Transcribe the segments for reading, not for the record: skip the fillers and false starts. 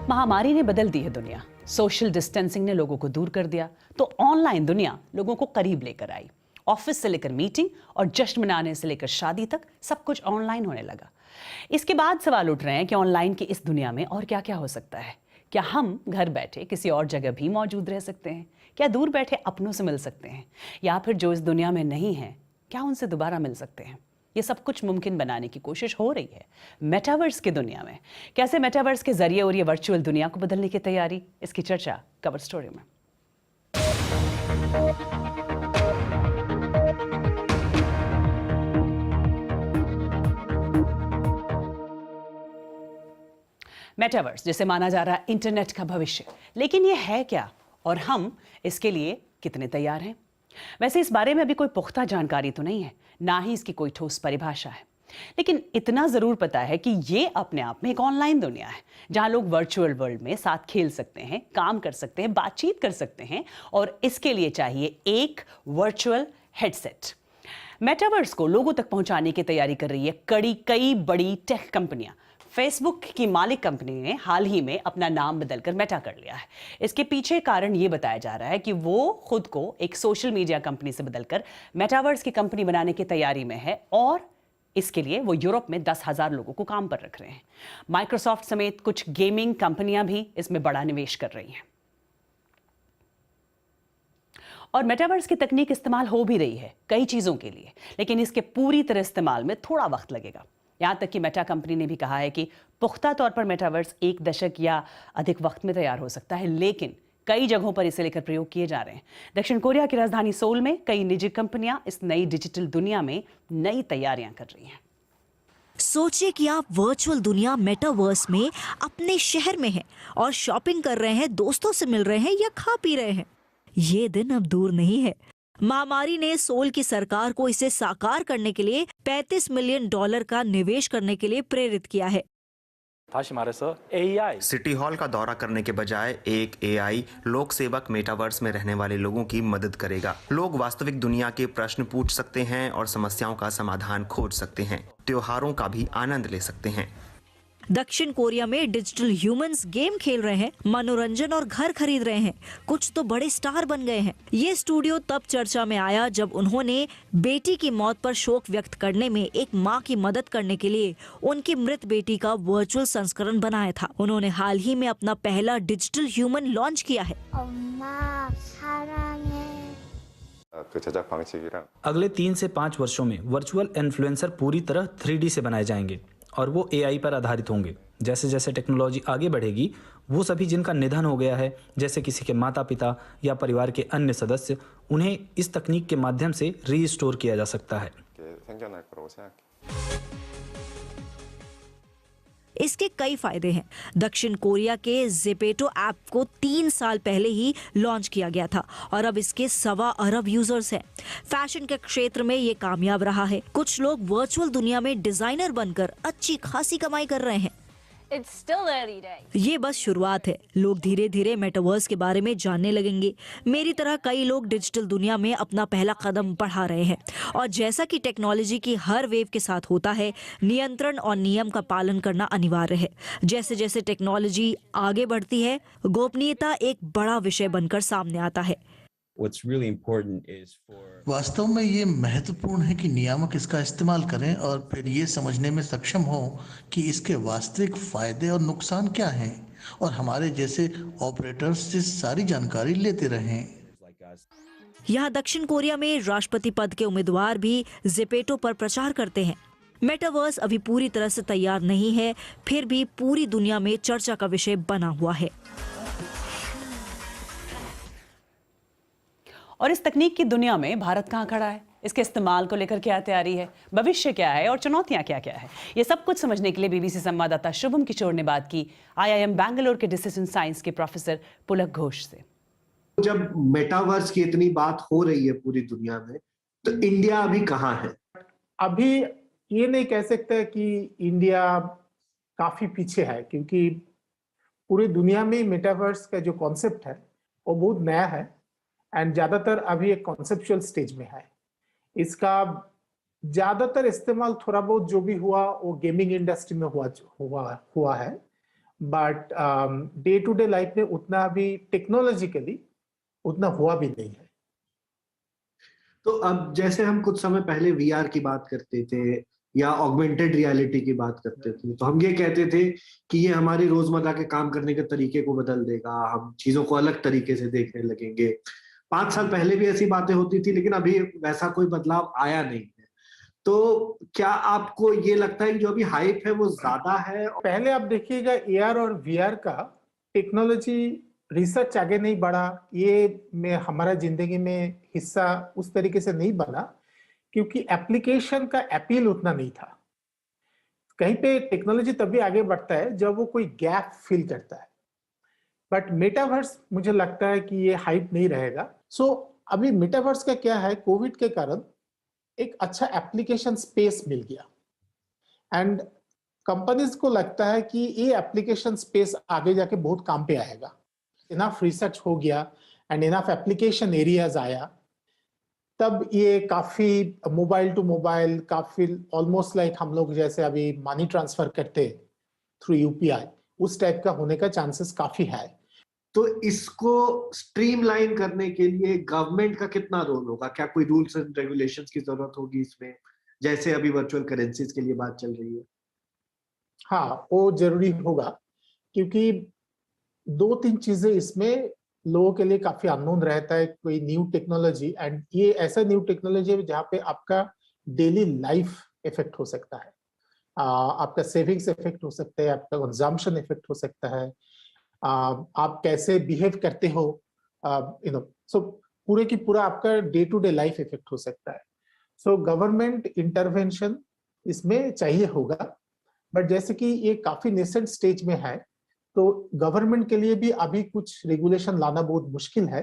महामारी ने बदल दी है दुनिया। सोशल डिस्टेंसिंग ने लोगों को दूर कर दिया, तो ऑनलाइन दुनिया लोगों को करीब लेकर आई। ऑफिस से लेकर मीटिंग और जश्न मनाने से लेकर शादी तक सब कुछ ऑनलाइन होने लगा। इसके बाद सवाल उठ रहे हैं कि ऑनलाइन की इस दुनिया में और क्या क्या हो सकता है। क्या हम घर बैठे किसी और जगह भी मौजूद रह सकते हैं? क्या दूर बैठे अपनों से मिल सकते हैं? या फिर जो इस दुनिया में नहीं है, क्या उनसे दोबारा मिल सकते हैं? ये सब कुछ मुमकिन बनाने की कोशिश हो रही है मेटावर्स की दुनिया में। कैसे मेटावर्स के जरिए और ये वर्चुअल दुनिया को बदलने की तैयारी, इसकी चर्चा कवर स्टोरी में। मेटावर्स जिसे माना जा रहा है इंटरनेट का भविष्य, लेकिन ये है क्या और हम इसके लिए कितने तैयार हैं? वैसे इस बारे में अभी कोई पुख्ता जानकारी तो नहीं है, ना ही इसकी कोई ठोस परिभाषा है, लेकिन इतना जरूर पता है कि ये अपने आप में एक ऑनलाइन दुनिया है जहां लोग वर्चुअल वर्ल्ड में साथ खेल सकते हैं, काम कर सकते हैं, बातचीत कर सकते हैं, और इसके लिए चाहिए एक वर्चुअल हेडसेट। मेटावर्स को लोगों तक पहुंचाने की तैयारी कर रही है कई बड़ी टेक कंपनियां। फेसबुक की मालिक कंपनी ने हाल ही में अपना नाम बदलकर मेटा कर लिया है। इसके पीछे कारण ये बताया जा रहा है कि वो खुद को एक सोशल मीडिया कंपनी से बदलकर मेटावर्स की कंपनी बनाने की तैयारी में है, और इसके लिए वो यूरोप में 10,000 लोगों को काम पर रख रहे हैं। माइक्रोसॉफ्ट समेत कुछ गेमिंग कंपनियां भी इसमें बड़ा निवेश कर रही हैं, और मेटावर्स की तकनीक इस्तेमाल हो भी रही है कई चीजों के लिए, लेकिन इसके पूरी तरह इस्तेमाल में थोड़ा वक्त लगेगा। यहां तक कि मेटा कंपनी ने भी कहा है कि पुख्ता तौर पर मेटावर्स 1 दशक या अधिक वक्त में तैयार हो सकता है, लेकिन कई जगहों पर इसे लेकर प्रयोग किए जा रहे हैं। दक्षिण कोरिया की राजधानी सोल में कई निजी कंपनियां इस नई डिजिटल दुनिया में नई तैयारियां कर रही हैं। सोचिए कि आप वर्चुअल दुनिया मेटावर्स में अपने शहर में हैं और शॉपिंग कर रहे हैं, दोस्तों से मिल रहे हैं या खा पी रहे हैं। ये दिन अब दूर नहीं है। महामारी ने सोल की सरकार को इसे साकार करने के लिए $35 मिलियन का निवेश करने के लिए प्रेरित किया है। सिटी हॉल का दौरा करने के बजाय एक AI लोक सेवक मेटावर्स में रहने वाले लोगों की मदद करेगा। लोग वास्तविक दुनिया के प्रश्न पूछ सकते हैं और समस्याओं का समाधान खोज सकते हैं, त्योहारों का भी आनंद ले सकते हैं। दक्षिण कोरिया में डिजिटल ह्यूमंस गेम खेल रहे हैं, मनोरंजन और घर खरीद रहे हैं, कुछ तो बड़े स्टार बन गए हैं। ये स्टूडियो तब चर्चा में आया जब उन्होंने बेटी की मौत पर शोक व्यक्त करने में एक मां की मदद करने के लिए उनकी मृत बेटी का वर्चुअल संस्करण बनाया था। उन्होंने हाल ही में अपना पहला डिजिटल ह्यूमन लॉन्च किया है। अगले 3 से 5 वर्षों में वर्चुअल इन्फ्लुएंसर पूरी तरह 3D से बनाए जाएंगे और वो AI पर आधारित होंगे। जैसे जैसे टेक्नोलॉजी आगे बढ़ेगी, वो सभी जिनका निधन हो गया है, जैसे किसी के माता पिता या परिवार के अन्य सदस्य, उन्हें इस तकनीक के माध्यम से रीस्टोर किया जा सकता है। इसके कई फायदे हैं। दक्षिण कोरिया के ज़ेपेटो ऐप को 3 साल पहले ही लॉन्च किया गया था और अब इसके 1.25 अरब यूजर्स हैं। फैशन के क्षेत्र में ये कामयाब रहा है। कुछ लोग वर्चुअल दुनिया में डिजाइनर बनकर अच्छी खासी कमाई कर रहे हैं। ये बस शुरुआत है। लोग धीरे धीरे मेटावर्स के बारे में जानने लगेंगे। मेरी तरह कई लोग डिजिटल दुनिया में अपना पहला कदम बढ़ा रहे हैं, और जैसा कि टेक्नोलॉजी की हर वेव के साथ होता है, नियंत्रण और नियम का पालन करना अनिवार्य है। जैसे जैसे टेक्नोलॉजी आगे बढ़ती है, गोपनीयता एक बड़ा विषय बनकर सामने आता है। वास्तव में ये महत्वपूर्ण है कि नियामक इसका इस्तेमाल करें और फिर ये समझने में सक्षम हो कि इसके वास्तविक फायदे और नुकसान क्या हैं, और हमारे जैसे ऑपरेटर्स से सारी जानकारी लेते रहें। यहाँ दक्षिण कोरिया में राष्ट्रपति पद के उम्मीदवार भी ज़ेपेटो पर प्रचार करते हैं। मेटावर्स अभी पूरी तरह से तैयार नहीं है, फिर भी पूरी दुनिया में चर्चा का विषय बना हुआ है। और इस तकनीक की दुनिया में भारत कहां खड़ा है, इसके इस्तेमाल को लेकर क्या तैयारी है, भविष्य क्या है और चुनौतियां क्या क्या है, ये सब कुछ समझने के लिए बीबीसी संवाददाता शुभम किशोर ने बात की IIM बैंगलोर के डिसीजन साइंस के प्रोफेसर पुलक घोष से। जब मेटावर्स की इतनी बात हो रही है पूरी दुनिया में, तो इंडिया अभी कहाँ है? अभी ये नहीं कह सकते कि इंडिया काफी पीछे है, क्योंकि पूरी दुनिया में मेटावर्स का जो कॉन्सेप्ट है वो बहुत नया है एंड ज्यादातर अभी एक कॉन्सेप्चुअल स्टेज में है। इसका ज्यादातर इस्तेमाल थोड़ा बहुत जो भी हुआ वो गेमिंग इंडस्ट्री में हुआ है, but day to day life में उतना अभी टेक्नोलॉजिकली उतना हुआ भी नहीं है। तो अब जैसे हम कुछ समय पहले वीआर की बात करते थे या ऑगमेंटेड रियलिटी की बात करते थे, तो हम ये कहते थे कि ये हमारी रोजमर्रा के काम करने के तरीके को बदल देगा, हम चीजों को अलग तरीके से देखने लगेंगे। 5 साल पहले भी ऐसी बातें होती थी, लेकिन अभी वैसा कोई बदलाव आया नहीं है। तो क्या आपको ये लगता है कि जो अभी हाइप है वो ज्यादा है? पहले आप देखिएगा एआर और वीआर का टेक्नोलॉजी रिसर्च आगे नहीं बढ़ा, ये में हमारा जिंदगी में हिस्सा उस तरीके से नहीं बना क्योंकि एप्लीकेशन का अपील उतना नहीं था। कहीं पे टेक्नोलॉजी तभी आगे बढ़ता है जब वो कोई गैप फिल करता है। बट मेटावर्स मुझे लगता है कि ये हाइप नहीं रहेगा। सो अभी मेटावर्स का क्या है, कोविड के कारण एक अच्छा एप्लीकेशन स्पेस मिल गया एंड कंपनीज को लगता है कि ये एप्लीकेशन स्पेस आगे जाके बहुत काम पे आएगा। इनफ रिसर्च हो गया एंड इनफ एप्लीकेशन एरियाज आया, तब ये काफी मोबाइल टू मोबाइल, काफी ऑलमोस्ट लाइक हम लोग जैसे अभी मनी ट्रांसफर करते थ्रू यूपीआई, उस टाइप का होने का चांसेस काफी है। तो इसको स्ट्रीमलाइन करने के लिए गवर्नमेंट का कितना रोल होगा? क्या कोई रूल्स एंड रेगुलेशंस की जरूरत होगी इसमें, जैसे अभी वर्चुअल करेंसीज के लिए बात चल रही है? हाँ, वो जरूरी होगा क्योंकि 2-3 चीजें इसमें लोगों के लिए काफी अननोन रहता है। कोई न्यू टेक्नोलॉजी, एंड ये ऐसा न्यू टेक्नोलॉजी है जहाँ पे आपका डेली लाइफ इफेक्ट हो सकता है, आपका सेविंग्स इफेक्ट हो सकता है, आपका कंजम्पशन इफेक्ट हो सकता है, आप कैसे बिहेव करते हो, सो पूरे की पूरा आपका day to day life effect हो सकता है। सो गवर्नमेंट इंटरवेंशन इसमें चाहिए होगा, बट जैसे कि ये काफी नेसेंट स्टेज में है, तो गवर्नमेंट के लिए भी अभी कुछ रेगुलेशन लाना बहुत मुश्किल है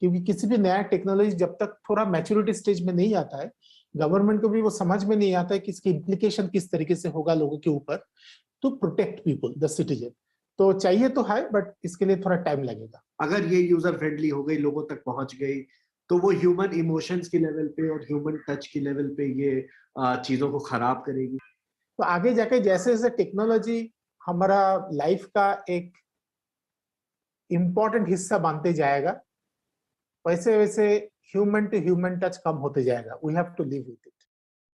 क्योंकि किसी भी नया टेक्नोलॉजी जब तक थोड़ा मैच्योरिटी स्टेज में नहीं आता है, गवर्नमेंट को भी वो समझ में नहीं आता है कि इसकी इम्प्लीकेशन किस तरीके से होगा लोगों के ऊपर to protect people, the citizen. तो चाहिए तो है, बट इसके लिए थोड़ा टाइम लगेगा। अगर ये यूजर फ्रेंडली हो गई, लोगों तक पहुंच गई, तो वो ह्यूमन इमोशंस की लेवल पे और ह्यूमन टच की लेवल पे ये चीजों को खराब करेगी। तो आगे जाके जैसे जैसे टेक्नोलॉजी हमारा लाइफ का एक इम्पोर्टेंट हिस्सा बनते जाएगा, वैसे वैसे ह्यूमन टू ह्यूमन टच कम होते जाएगा। We have to live with it.